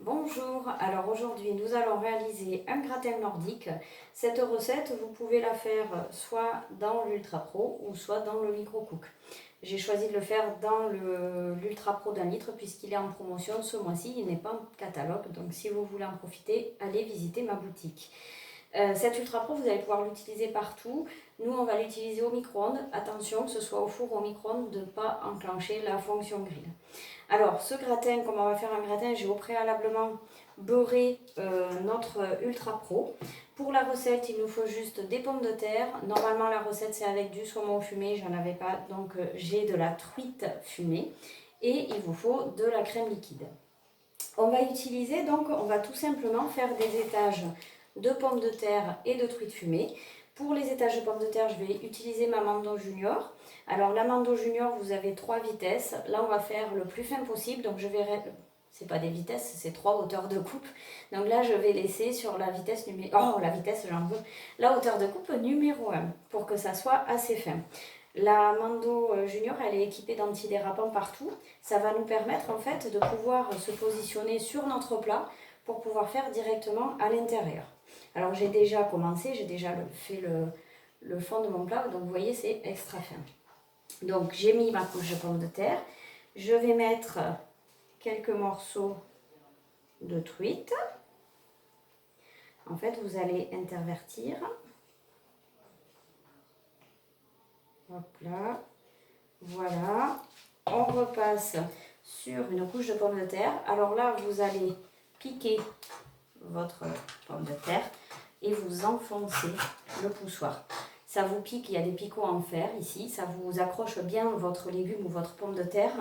Bonjour, alors aujourd'hui nous allons réaliser un gratin nordique. Cette recette vous pouvez la faire soit dans l'Ultra Pro ou soit dans le Micro Cook. J'ai choisi de le faire dans l'Ultra Pro d'1 litre puisqu'il est en promotion ce mois-ci, il n'est pas en catalogue, donc si vous voulez en profiter, allez visiter ma boutique. Cet Ultra Pro, vous allez pouvoir l'utiliser partout. Nous, on va l'utiliser au micro-ondes. Attention, que ce soit au four ou au micro-ondes, de ne pas enclencher la fonction grill. Alors, ce gratin, comme on va faire un gratin, j'ai au préalablement beurré notre Ultra Pro. Pour la recette, il nous faut juste des pommes de terre. Normalement, la recette, c'est avec du saumon fumé. J'en avais pas, donc j'ai de la truite fumée. Et il vous faut de la crème liquide. On va utiliser, donc, on va tout simplement faire des étages de pommes de terre et de truite fumée. Pour les étages de pommes de terre, je vais utiliser ma Mando Junior. Alors la Mando Junior, vous avez 3 vitesses. Là, on va faire le plus fin possible. Donc je vais, c'est pas des vitesses, c'est 3 hauteurs de coupe. Donc là, je vais laisser sur la vitesse numéro, la hauteur de coupe numéro 1 pour que ça soit assez fin. La Mando Junior, elle est équipée d'antidérapants partout. Ça va nous permettre en fait de pouvoir se positionner sur notre plat pour pouvoir faire directement à l'intérieur. Alors j'ai déjà commencé, j'ai déjà fait le fond de mon plat, donc vous voyez c'est extra fin. Donc j'ai mis ma couche de pommes de terre, je vais mettre quelques morceaux de truite. En fait vous allez intervertir. Hop là, voilà. On repasse sur une couche de pommes de terre. Alors là vous allez piquer votre pomme de terre et vous enfoncez le poussoir. Ça vous pique, il y a des picots en fer ici, ça vous accroche bien votre légume ou votre pomme de terre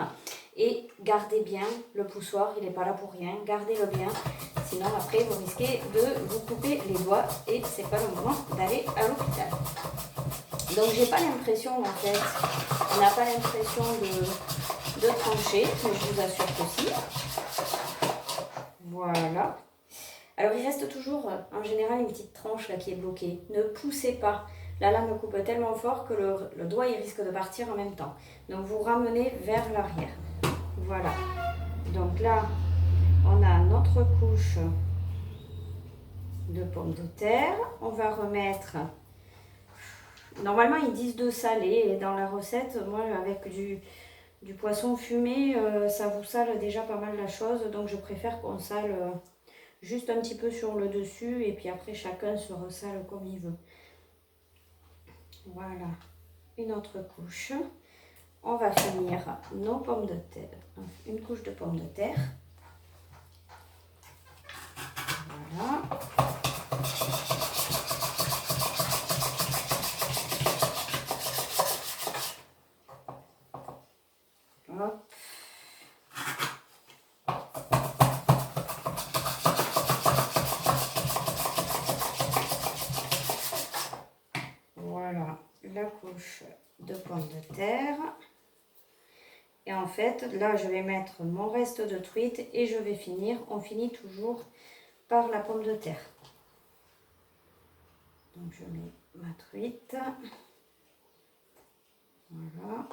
et gardez bien le poussoir, il n'est pas là pour rien, gardez-le bien, sinon après vous risquez de vous couper les doigts et c'est pas le moment d'aller à l'hôpital. Donc j'ai pas l'impression en fait, on n'a pas l'impression de trancher, mais je vous assure que si. Voilà. Alors il reste toujours en général une petite tranche là qui est bloquée. Ne poussez pas. La lame coupe tellement fort que le doigt il risque de partir en même temps. Donc vous ramenez vers l'arrière. Voilà. Donc là, on a notre couche de pommes de terre. On va remettre... Normalement ils disent de saler et dans la recette, moi avec du poisson fumé, ça vous sale déjà pas mal la chose. Donc je préfère qu'on sale... juste un petit peu sur le dessus et puis après chacun se ressale comme il veut. Voilà, une autre couche. On va finir nos pommes de terre, une couche de pommes de terre. Voilà. Hop. Voilà la couche de pommes de terre. Et en fait, là, je vais mettre mon reste de truite et je vais finir. On finit toujours par la pomme de terre. Donc, je mets ma truite. Voilà.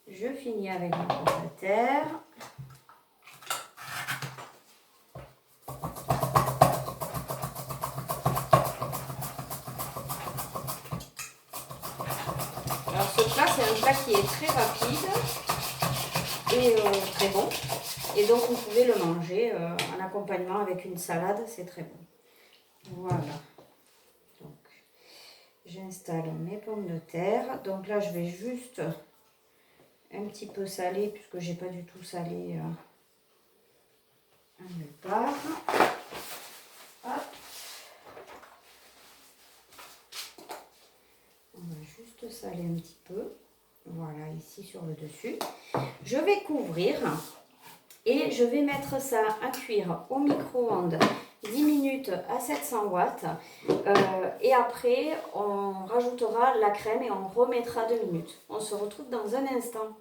Je finis avec ma pomme de terre. Alors ce plat, c'est un plat qui est très rapide et très bon. Et donc vous pouvez le manger en accompagnement avec une salade, c'est très bon. Voilà. Donc j'installe mes pommes de terre. Donc là, je vais juste un petit peu saler puisque j'ai pas du tout salé nulle part. Hop. On va juste saler un petit peu. Voilà, ici sur le dessus. Je vais couvrir et je vais mettre ça à cuire au micro-ondes 10 minutes à 700 watts. Et après, on rajoutera la crème et on remettra 2 minutes. On se retrouve dans un instant.